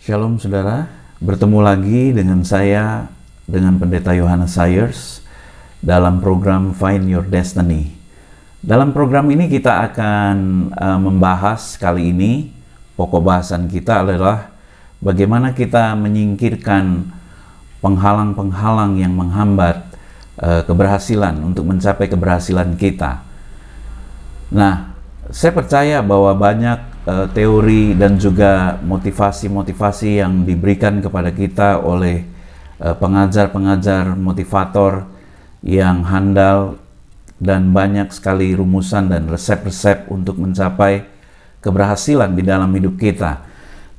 Shalom saudara, bertemu lagi dengan saya, dengan Pendeta Yohanes Sayers dalam program Find Your Destiny. Dalam program ini kita akan membahas kali ini, pokok bahasan kita adalah bagaimana kita menyingkirkan penghalang-penghalang yang menghambat keberhasilan untuk mencapai keberhasilan kita. Nah, saya percaya bahwa banyak teori dan juga motivasi-motivasi yang diberikan kepada kita oleh pengajar-pengajar motivator yang handal, dan banyak sekali rumusan dan resep-resep untuk mencapai keberhasilan di dalam hidup kita.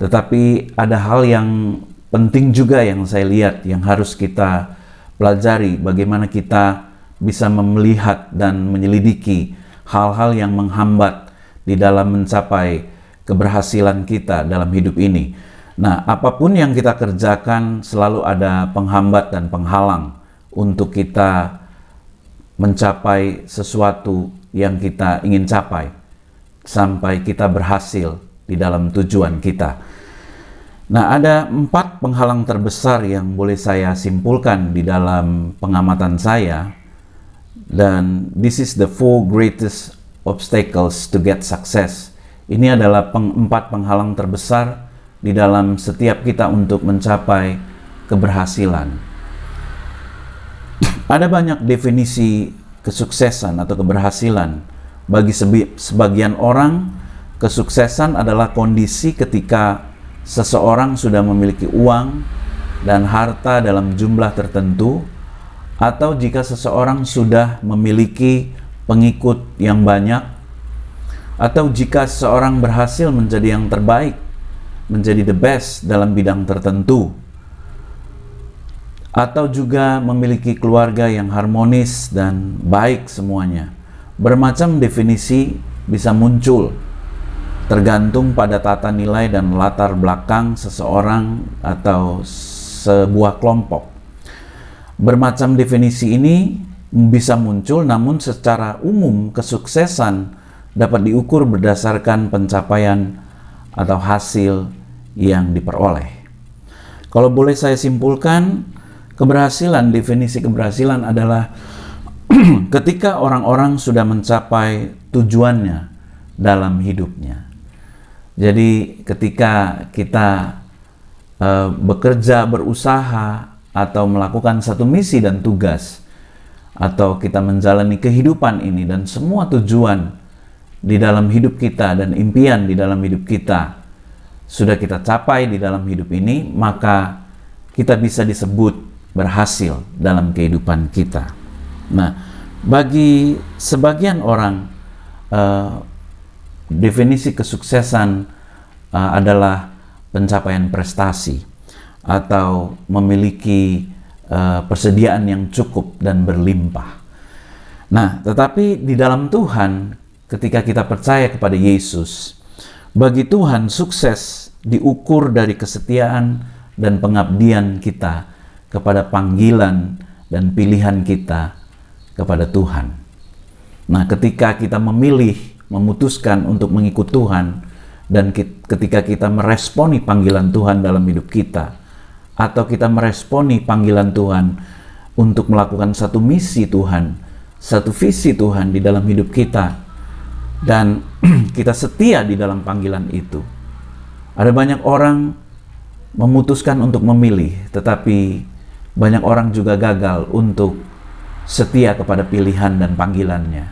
Tetapi ada hal yang penting juga yang saya lihat yang harus kita pelajari, bagaimana kita bisa melihat dan menyelidiki hal-hal yang menghambat di dalam mencapai keberhasilan kita dalam hidup ini. Nah, apapun yang kita kerjakan selalu ada penghambat dan penghalang untuk kita mencapai sesuatu yang kita ingin capai sampai kita berhasil di dalam tujuan kita. Nah, ada 4 penghalang terbesar yang boleh saya simpulkan di dalam pengamatan saya, dan this is the 4 greatest obstacles to get success. Ini adalah 4 penghalang terbesar di dalam setiap kita untuk mencapai keberhasilan. Ada banyak definisi kesuksesan atau keberhasilan. Bagi sebagian orang, kesuksesan adalah kondisi ketika seseorang sudah memiliki uang dan harta dalam jumlah tertentu, atau jika seseorang sudah memiliki pengikut yang banyak, atau jika seseorang berhasil menjadi yang terbaik, menjadi the best dalam bidang tertentu, atau juga memiliki keluarga yang harmonis dan baik semuanya. Bermacam definisi bisa muncul tergantung pada tata nilai dan latar belakang seseorang atau sebuah kelompok. Bermacam definisi ini bisa muncul, namun secara umum kesuksesan dapat diukur berdasarkan pencapaian atau hasil yang diperoleh. Kalau boleh saya simpulkan, keberhasilan, definisi keberhasilan adalah ketika orang-orang sudah mencapai tujuannya dalam hidupnya. Jadi ketika kita bekerja, berusaha, atau melakukan satu misi dan tugas, atau kita menjalani kehidupan ini dan semua tujuan di dalam hidup kita dan impian di dalam hidup kita sudah kita capai di dalam hidup ini, maka kita bisa disebut berhasil dalam kehidupan kita. Nah, bagi sebagian orang definisi kesuksesan adalah pencapaian prestasi atau memiliki persediaan yang cukup dan berlimpah. Nah, tetapi di dalam Tuhan, ketika kita percaya kepada Yesus, bagi Tuhan sukses diukur dari kesetiaan dan pengabdian kita kepada panggilan dan pilihan kita kepada Tuhan. Nah, ketika kita memilih, memutuskan untuk mengikut Tuhan, dan ketika kita meresponi panggilan Tuhan dalam hidup kita, atau kita meresponi panggilan Tuhan untuk melakukan satu misi Tuhan, satu visi Tuhan di dalam hidup kita, dan kita setia di dalam panggilan itu. Ada banyak orang memutuskan untuk memilih, tetapi banyak orang juga gagal untuk setia kepada pilihan dan panggilannya.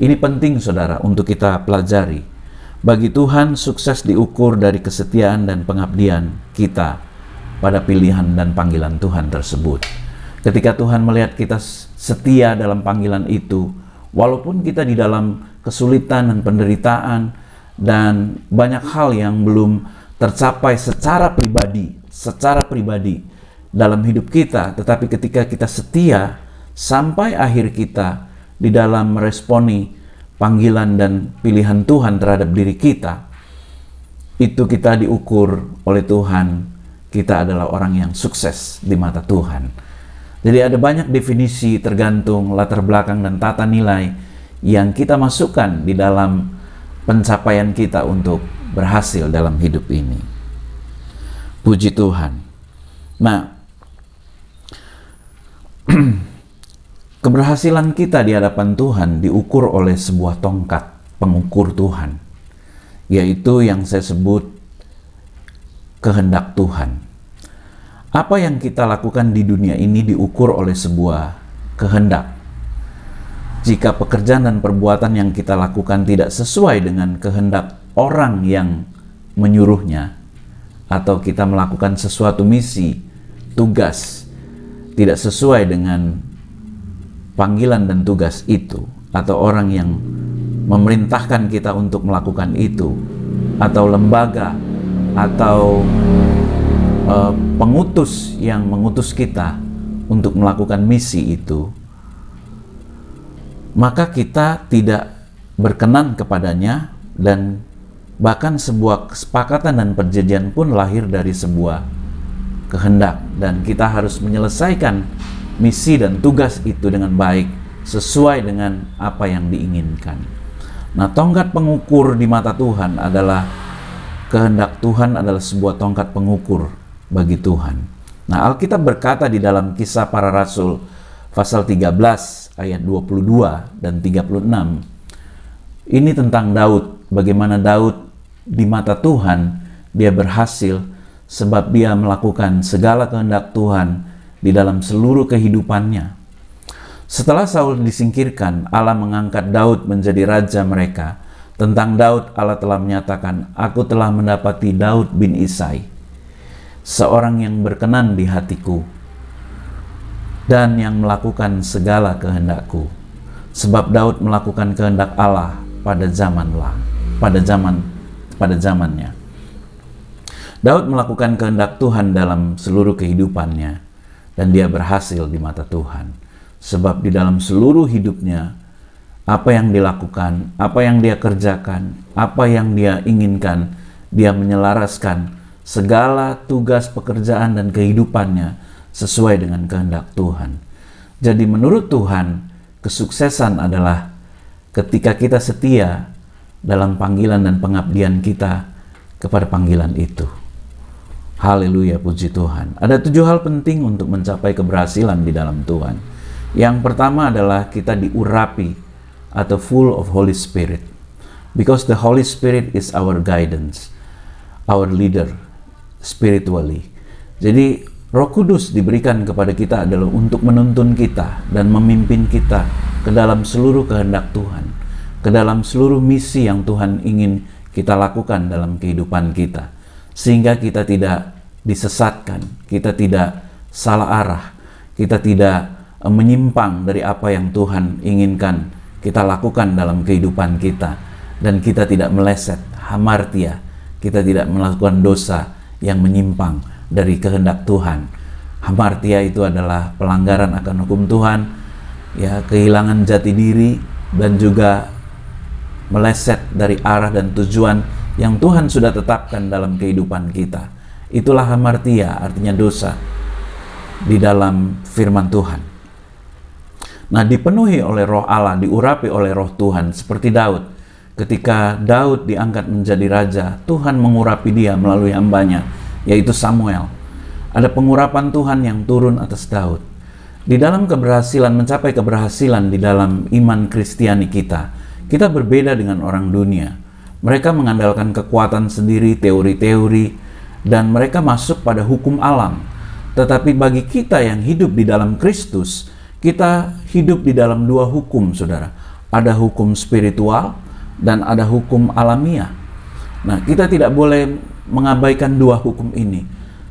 Ini penting saudara untuk kita pelajari. Bagi Tuhan, sukses diukur dari kesetiaan dan pengabdian kita pada pilihan dan panggilan Tuhan tersebut. Ketika Tuhan melihat kita setia dalam panggilan itu, walaupun kita di dalam kesulitan dan penderitaan dan banyak hal yang belum tercapai secara pribadi dalam hidup kita, tetapi ketika kita setia sampai akhir kita di dalam meresponi panggilan dan pilihan Tuhan terhadap diri kita, itu kita diukur oleh Tuhan, kita adalah orang yang sukses di mata Tuhan. Jadi ada banyak definisi tergantung latar belakang dan tata nilai yang kita masukkan di dalam pencapaian kita untuk berhasil dalam hidup ini. Puji Tuhan. Nah, keberhasilan kita di hadapan Tuhan diukur oleh sebuah tongkat pengukur Tuhan, yaitu yang saya sebut kehendak Tuhan. Apa yang kita lakukan di dunia ini diukur oleh sebuah kehendak. Jika pekerjaan dan perbuatan yang kita lakukan tidak sesuai dengan kehendak orang yang menyuruhnya, atau kita melakukan sesuatu misi, tugas, tidak sesuai dengan panggilan dan tugas itu, atau orang yang memerintahkan kita untuk melakukan itu, atau lembaga, atau pengutus yang mengutus kita untuk melakukan misi itu, maka kita tidak berkenan kepadanya, dan bahkan sebuah kesepakatan dan perjanjian pun lahir dari sebuah kehendak, dan kita harus menyelesaikan misi dan tugas itu dengan baik sesuai dengan apa yang diinginkan. Nah, tongkat pengukur di mata Tuhan adalah kehendak Tuhan, adalah sebuah tongkat pengukur bagi Tuhan. Nah, Alkitab berkata di dalam Kisah Para Rasul pasal 13 ayat 22 dan 36, ini tentang Daud, bagaimana Daud di mata Tuhan dia berhasil sebab dia melakukan segala kehendak Tuhan di dalam seluruh kehidupannya. Setelah Saul disingkirkan, Allah mengangkat Daud menjadi raja mereka. Tentang Daud, Allah telah menyatakan, "Aku telah mendapati Daud bin Isai, seorang yang berkenan di hatiku dan yang melakukan segala kehendakku." Sebab Daud melakukan kehendak Allah pada zamannya. Daud melakukan kehendak Tuhan dalam seluruh kehidupannya, dan dia berhasil di mata Tuhan. Sebab di dalam seluruh hidupnya, apa yang dilakukan, apa yang dia kerjakan, apa yang dia inginkan, dia menyelaraskan segala tugas pekerjaan dan kehidupannya sesuai dengan kehendak Tuhan. Jadi menurut Tuhan, kesuksesan adalah ketika kita setia dalam panggilan dan pengabdian kita kepada panggilan itu. Haleluya, puji Tuhan. Ada 7 hal penting untuk mencapai keberhasilan di dalam Tuhan. Yang pertama adalah kita diurapi atau full of Holy Spirit. Because the Holy Spirit is our guidance, our leader spiritually. Jadi Roh Kudus diberikan kepada kita adalah untuk menuntun kita dan memimpin kita ke dalam seluruh kehendak Tuhan, ke dalam seluruh misi yang Tuhan ingin kita lakukan dalam kehidupan kita, sehingga kita tidak disesatkan, kita tidak salah arah, kita tidak menyimpang dari apa yang Tuhan inginkan kita lakukan dalam kehidupan kita, dan kita tidak meleset, hamartia, kita tidak melakukan dosa yang menyimpang dari kehendak Tuhan. Hamartia itu adalah pelanggaran akan hukum Tuhan, ya, kehilangan jati diri, dan juga meleset dari arah dan tujuan yang Tuhan sudah tetapkan dalam kehidupan kita. Itulah hamartia, artinya dosa di dalam firman Tuhan. Nah, dipenuhi oleh Roh Allah, diurapi oleh Roh Tuhan, seperti Daud. Ketika Daud diangkat menjadi raja, Tuhan mengurapi dia melalui hambanya, yaitu Samuel. Ada pengurapan Tuhan yang turun atas Daud. Di dalam keberhasilan, mencapai keberhasilan di dalam iman Kristiani kita, kita berbeda dengan orang dunia. Mereka mengandalkan kekuatan sendiri, teori-teori, dan mereka masuk pada hukum alam. Tetapi bagi kita yang hidup di dalam Kristus, kita hidup di dalam 2 hukum, saudara. Ada hukum spiritual dan ada hukum alamiah. Nah, kita tidak boleh mengabaikan 2 hukum ini,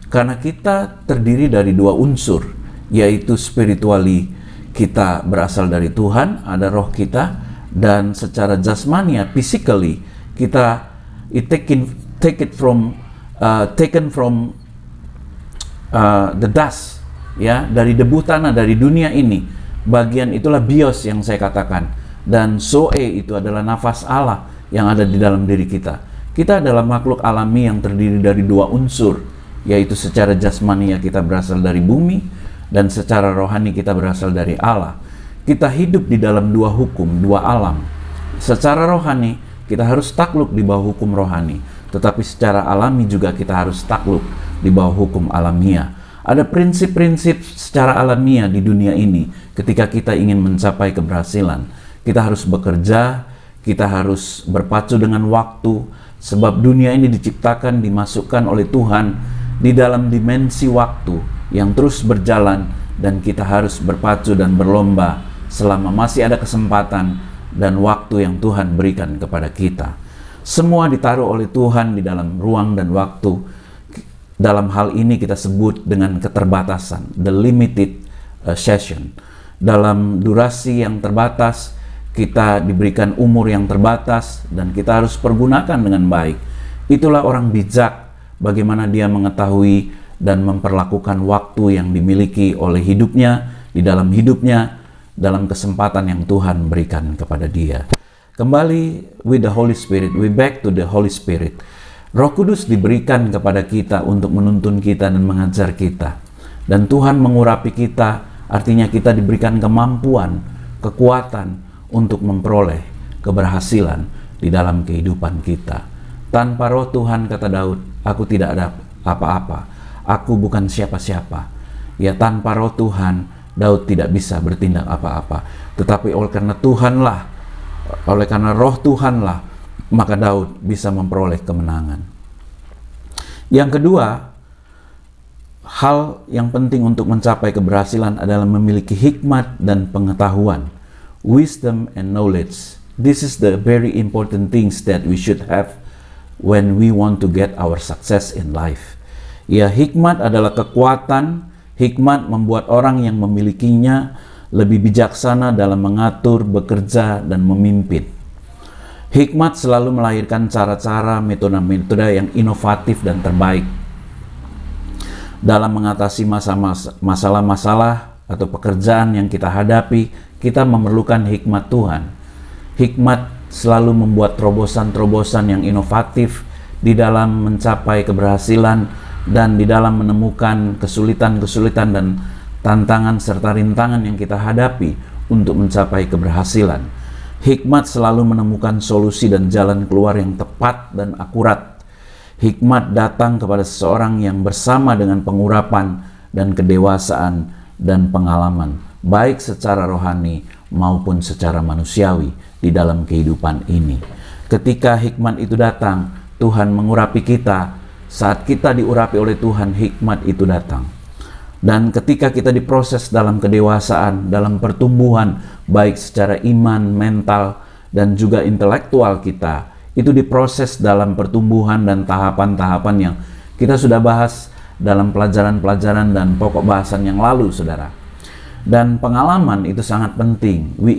karena kita terdiri dari 2 unsur, yaitu spirituali, kita berasal dari Tuhan, ada roh kita, dan secara jasmania, physically, kita taken from the dust, ya, dari debu tanah, dari dunia ini. Bagian itulah bios yang saya katakan, dan zoe itu adalah nafas Allah yang ada di dalam diri kita. Kita adalah makhluk alami yang terdiri dari 2 unsur, yaitu secara jasmania kita berasal dari bumi, dan secara rohani kita berasal dari Allah. Kita hidup di dalam 2 hukum, 2 alam. Secara rohani kita harus takluk di bawah hukum rohani, tetapi secara alami juga kita harus takluk di bawah hukum alamiah. Ada prinsip-prinsip secara alamiah di dunia ini. Ketika kita ingin mencapai keberhasilan, kita harus bekerja, kita harus berpacu dengan waktu, sebab dunia ini diciptakan, dimasukkan oleh Tuhan di dalam dimensi waktu yang terus berjalan, dan kita harus berpacu dan berlomba selama masih ada kesempatan dan waktu yang Tuhan berikan kepada kita. Semua ditaruh oleh Tuhan di dalam ruang dan waktu. Dalam hal ini kita sebut dengan keterbatasan, the limited session. Dalam durasi yang terbatas, kita diberikan umur yang terbatas, dan kita harus pergunakan dengan baik. Itulah orang bijak, bagaimana dia mengetahui dan memperlakukan waktu yang dimiliki oleh hidupnya, di dalam hidupnya, dalam kesempatan yang Tuhan berikan kepada dia. Kembali with the Holy Spirit, we back to the Holy Spirit. Roh Kudus diberikan kepada kita untuk menuntun kita dan mengajar kita. Dan Tuhan mengurapi kita, artinya kita diberikan kemampuan, kekuatan untuk memperoleh keberhasilan di dalam kehidupan kita. Tanpa roh Tuhan, kata Daud, aku tidak ada apa-apa. Aku bukan siapa-siapa. Ya, tanpa roh Tuhan, Daud tidak bisa bertindak apa-apa. Tetapi oleh karena roh Tuhanlah, maka Daud bisa memperoleh kemenangan. Yang kedua, hal yang penting untuk mencapai keberhasilan adalah memiliki hikmat dan pengetahuan. Wisdom and knowledge. This is the very important things that we should have when we want to get our success in life. Ya, hikmat adalah kekuatan. Hikmat membuat orang yang memilikinya lebih bijaksana dalam mengatur, bekerja, dan memimpin. Hikmat selalu melahirkan cara-cara, metode-metode yang inovatif dan terbaik dalam mengatasi masalah-masalah atau pekerjaan yang kita hadapi. Kita memerlukan hikmat Tuhan. Hikmat selalu membuat terobosan-terobosan yang inovatif di dalam mencapai keberhasilan dan di dalam menemukan kesulitan-kesulitan dan tantangan serta rintangan yang kita hadapi untuk mencapai keberhasilan. Hikmat selalu menemukan solusi dan jalan keluar yang tepat dan akurat. Hikmat datang kepada seseorang yang bersama dengan pengurapan dan kedewasaan dan pengalaman, baik secara rohani maupun secara manusiawi di dalam kehidupan ini. Ketika hikmat itu datang, Tuhan mengurapi kita. Saat kita diurapi oleh Tuhan, hikmat itu datang. Dan ketika kita diproses dalam kedewasaan, dalam pertumbuhan, baik secara iman, mental, dan juga intelektual kita, itu diproses dalam pertumbuhan dan tahapan-tahapan yang kita sudah bahas dalam pelajaran-pelajaran dan pokok bahasan yang lalu, saudara. Dan pengalaman itu sangat penting. The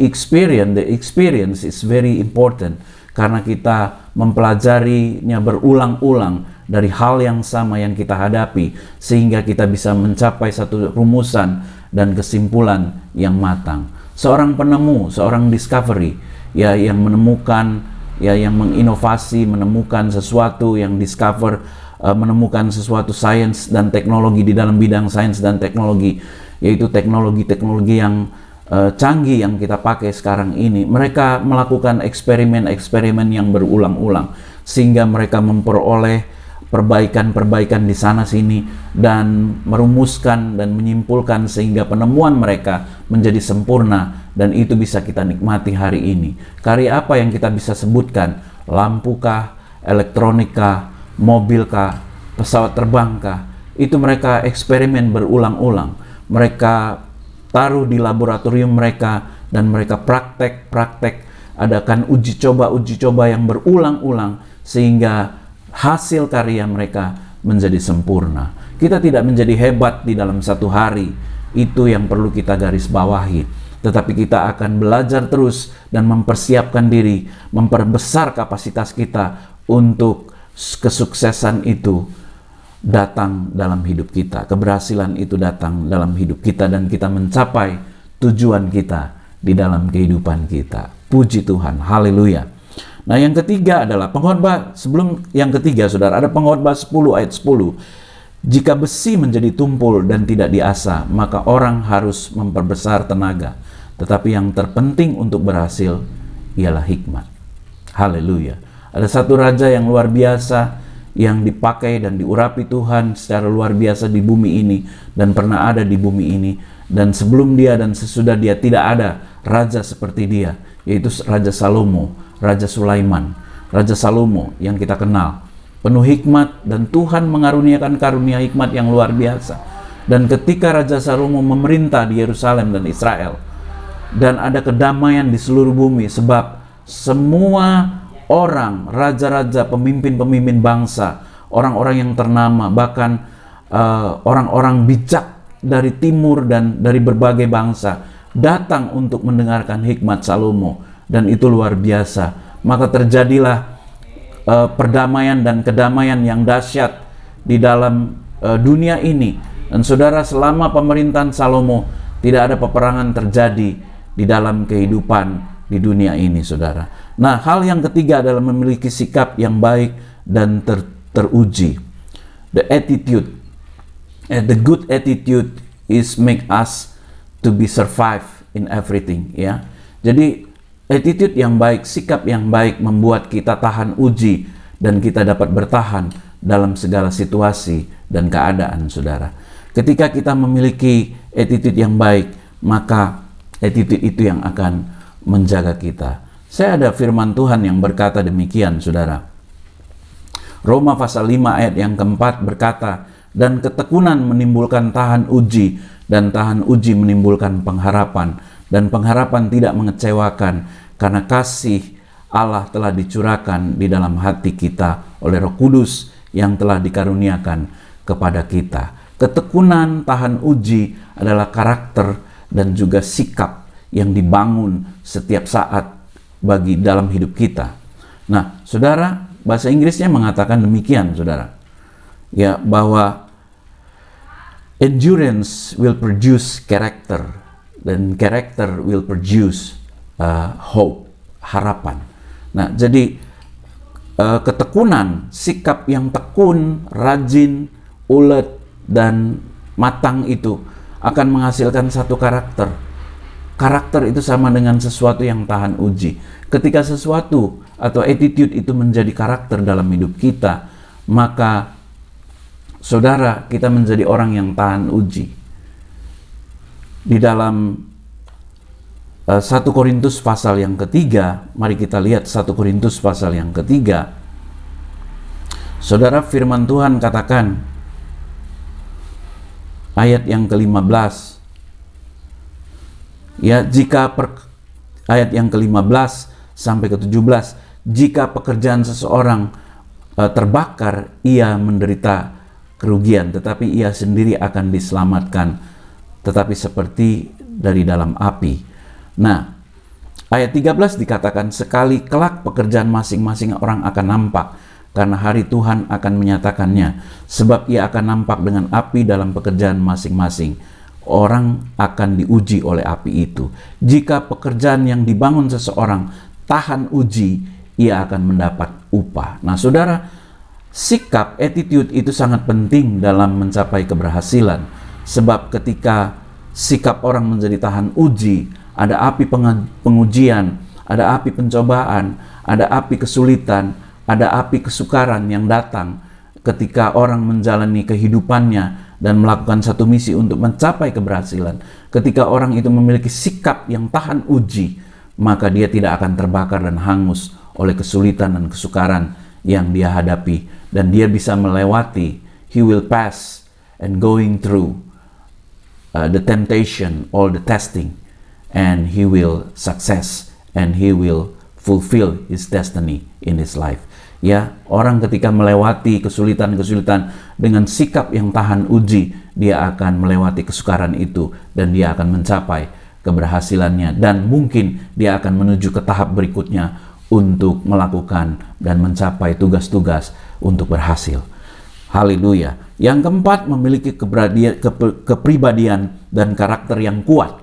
experience is very important, karena kita mempelajarinya berulang-ulang dari hal yang sama yang kita hadapi, sehingga kita bisa mencapai satu rumusan dan kesimpulan yang matang. Seorang penemu, seorang discovery, ya, yang menemukan, ya, yang menginovasi, menemukan sesuatu yang discover, menemukan sesuatu sains dan teknologi di dalam bidang sains dan teknologi, yaitu teknologi-teknologi yang canggih yang kita pakai sekarang ini. Mereka melakukan eksperimen-eksperimen yang berulang-ulang, sehingga mereka memperoleh perbaikan-perbaikan di sana-sini dan merumuskan dan menyimpulkan sehingga penemuan mereka menjadi sempurna, dan itu bisa kita nikmati hari ini. Karya apa yang kita bisa sebutkan? Lampukah, elektronika, mobilkah, pesawat terbangkah? Itu mereka eksperimen berulang-ulang. Mereka taruh di laboratorium mereka dan mereka praktek, adakan uji coba yang berulang-ulang sehingga hasil karya mereka menjadi sempurna. Kita tidak menjadi hebat di dalam satu hari, itu yang perlu kita garis bawahi. Tetapi kita akan belajar terus dan mempersiapkan diri, memperbesar kapasitas kita untuk kesuksesan itu datang dalam hidup kita. Keberhasilan itu datang dalam hidup kita dan kita mencapai tujuan kita di dalam kehidupan kita. Puji Tuhan, haleluya. Nah, yang ketiga adalah pengkhotbah. Sebelum yang ketiga, saudara, ada pengkhotbah 10 ayat 10. Jika besi menjadi tumpul dan tidak diasah, maka orang harus memperbesar tenaga. Tetapi yang terpenting untuk berhasil ialah hikmat. Haleluya. Ada satu raja yang luar biasa yang dipakai dan diurapi Tuhan secara luar biasa di bumi ini dan pernah ada di bumi ini, dan sebelum dia dan sesudah dia tidak ada raja seperti dia, yaitu Raja Salomo, Raja Sulaiman. Raja Salomo yang kita kenal penuh hikmat, dan Tuhan mengaruniakan karunia hikmat yang luar biasa. Dan ketika Raja Salomo memerintah di Yerusalem dan Israel, dan ada kedamaian di seluruh bumi, sebab semua orang, raja-raja, pemimpin-pemimpin bangsa, orang-orang yang ternama, bahkan orang-orang bijak dari timur dan dari berbagai bangsa datang untuk mendengarkan hikmat Salomo, dan itu luar biasa. Maka terjadilah perdamaian dan kedamaian yang dahsyat di dalam dunia ini. Dan saudara, selama pemerintahan Salomo tidak ada peperangan terjadi di dalam kehidupan di dunia ini, saudara. Nah, hal yang ketiga adalah memiliki sikap yang baik dan teruji. The attitude, the good attitude is make us to be survive in everything, ya. Jadi attitude yang baik, sikap yang baik membuat kita tahan uji dan kita dapat bertahan dalam segala situasi dan keadaan, saudara. Ketika kita memiliki attitude yang baik, maka attitude itu yang akan menjaga kita. Saya ada firman Tuhan yang berkata demikian, saudara. Roma pasal 5 ayat yang keempat berkata, dan ketekunan menimbulkan tahan uji, dan tahan uji menimbulkan pengharapan, dan pengharapan tidak mengecewakan, karena kasih Allah telah dicurahkan di dalam hati kita oleh Roh Kudus yang telah dikaruniakan kepada kita. Ketekunan tahan uji adalah karakter dan juga sikap yang dibangun setiap saat bagi dalam hidup kita. Nah, saudara, bahasa Inggrisnya mengatakan demikian, saudara. Ya, bahwa endurance will produce character, dan character will produce hope, harapan. Nah, jadi ketekunan, sikap yang tekun, rajin, ulet, dan matang itu akan menghasilkan satu karakter. Karakter itu sama dengan sesuatu yang tahan uji. Ketika sesuatu atau attitude itu menjadi karakter dalam hidup kita, maka saudara, kita menjadi orang yang tahan uji. Di dalam 1 Korintus pasal yang ketiga, mari kita lihat 1 Korintus pasal yang ketiga. Saudara, firman Tuhan katakan, ayat yang ke-15, ya, ayat yang ke-15 sampai ke-17, jika pekerjaan seseorang terbakar, ia menderita kerugian, tetapi ia sendiri akan diselamatkan, tetapi seperti dari dalam api. Nah, ayat 13 dikatakan, sekali kelak pekerjaan masing-masing orang akan nampak, karena hari Tuhan akan menyatakannya, sebab ia akan nampak dengan api dalam pekerjaan masing-masing. Orang akan diuji oleh api itu. Jika pekerjaan yang dibangun seseorang tahan uji, ia akan mendapat upah. Nah, saudara, sikap, attitude itu sangat penting dalam mencapai keberhasilan. Sebab ketika sikap orang menjadi tahan uji, ada api pengujian, ada api pencobaan, ada api kesulitan, ada api kesukaran yang datang ketika orang menjalani kehidupannya dan melakukan satu misi untuk mencapai keberhasilan. Ketika orang itu memiliki sikap yang tahan uji, maka dia tidak akan terbakar dan hangus oleh kesulitan dan kesukaran yang dia hadapi, dan dia bisa melewati. He will pass and going through the temptation, all the testing, and he will success and he will fulfill his destiny in his life. Ya, orang ketika melewati kesulitan-kesulitan dengan sikap yang tahan uji, dia akan melewati kesukaran itu dan dia akan mencapai keberhasilannya, dan mungkin dia akan menuju ke tahap berikutnya untuk melakukan dan mencapai tugas-tugas untuk berhasil. Haleluya. Yang keempat, memiliki kepribadian dan karakter yang kuat.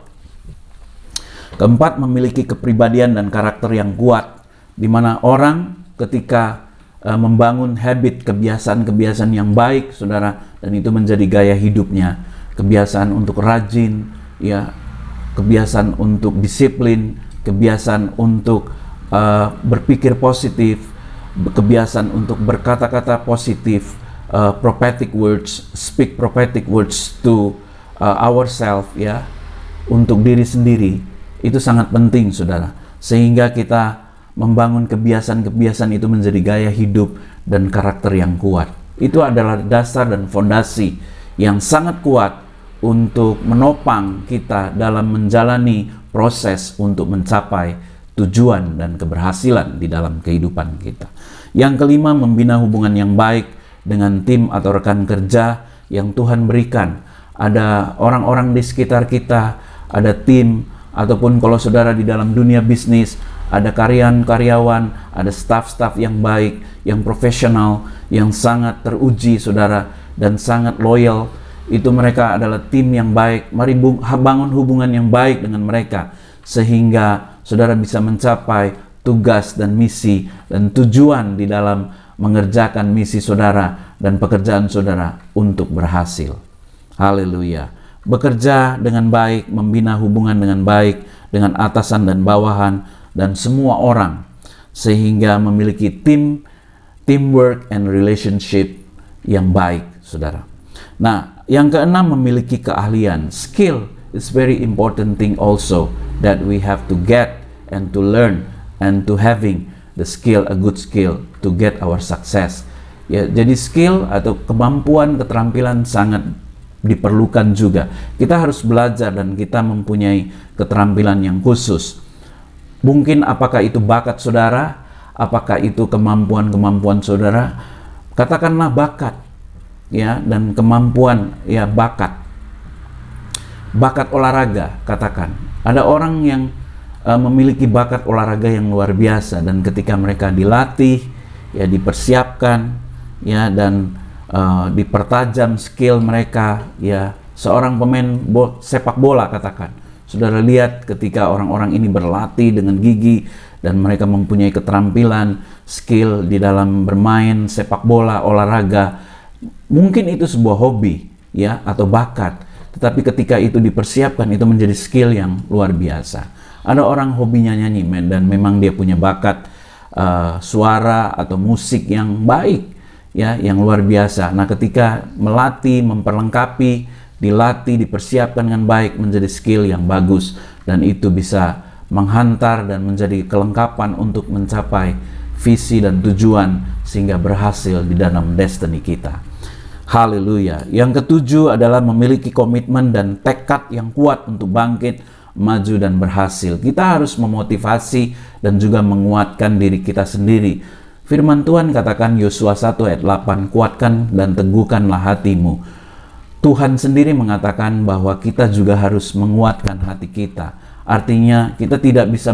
Keempat, memiliki kepribadian dan karakter yang kuat, di mana orang ketika membangun habit, kebiasaan-kebiasaan yang baik, saudara, dan itu menjadi gaya hidupnya, kebiasaan untuk rajin, ya, kebiasaan untuk disiplin, kebiasaan untuk berpikir positif, kebiasaan untuk berkata-kata positif, prophetic words, speak prophetic words to ourselves, ya, untuk diri sendiri, itu sangat penting, saudara, sehingga kita membangun kebiasaan-kebiasaan itu menjadi gaya hidup dan karakter yang kuat. Itu adalah dasar dan fondasi yang sangat kuat untuk menopang kita dalam menjalani proses untuk mencapai tujuan dan keberhasilan di dalam kehidupan kita. Yang kelima, membina hubungan yang baik dengan tim atau rekan kerja yang Tuhan berikan. Ada orang-orang di sekitar kita, ada tim, ataupun kalau saudara di dalam dunia bisnis, ada karyawan-karyawan, ada staf-staf yang baik, yang profesional, yang sangat teruji, saudara, dan sangat loyal. Itu mereka adalah tim yang baik. Mari bangun hubungan yang baik dengan mereka, sehingga saudara bisa mencapai tugas dan misi dan tujuan di dalam mengerjakan misi saudara dan pekerjaan saudara untuk berhasil. Haleluya. Bekerja dengan baik, membina hubungan dengan baik dengan atasan dan bawahan dan semua orang, sehingga memiliki teamwork and relationship yang baik, saudara. Nah, yang keenam, memiliki keahlian. Skill is very important thing also that we have to get and to learn and to having the skill, a good skill to get our success. Ya, jadi skill atau kemampuan, keterampilan sangat diperlukan juga. Kita harus belajar dan kita mempunyai keterampilan yang khusus. Mungkin apakah itu bakat saudara, apakah itu kemampuan-kemampuan saudara, katakanlah bakat, ya, dan kemampuan, ya, bakat olahraga, katakan. Ada orang yang memiliki bakat olahraga yang luar biasa, dan ketika mereka dilatih, ya, dipersiapkan, ya, dan dipertajam skill mereka, ya, seorang pemain sepak bola, katakan. Saudara lihat ketika orang-orang ini berlatih dengan gigi dan mereka mempunyai keterampilan, skill di dalam bermain sepak bola, olahraga. Mungkin itu sebuah hobi, ya, atau bakat. Tetapi ketika itu dipersiapkan, itu menjadi skill yang luar biasa. Ada orang hobinya nyanyi, dan memang dia punya bakat suara atau musik yang baik, ya, yang luar biasa. Nah, ketika melatih, memperlengkapi, dilatih, dipersiapkan dengan baik, menjadi skill yang bagus, dan itu bisa menghantar dan menjadi kelengkapan untuk mencapai visi dan tujuan sehingga berhasil di dalam destiny kita. Haleluya. Yang ketujuh adalah memiliki komitmen dan tekad yang kuat untuk bangkit, maju, dan berhasil. Kita harus memotivasi dan juga menguatkan diri kita sendiri. Firman Tuhan katakan Yosua 1 ayat 8, kuatkan dan teguhkanlah hatimu. Tuhan sendiri mengatakan bahwa kita juga harus menguatkan hati kita. Artinya kita tidak bisa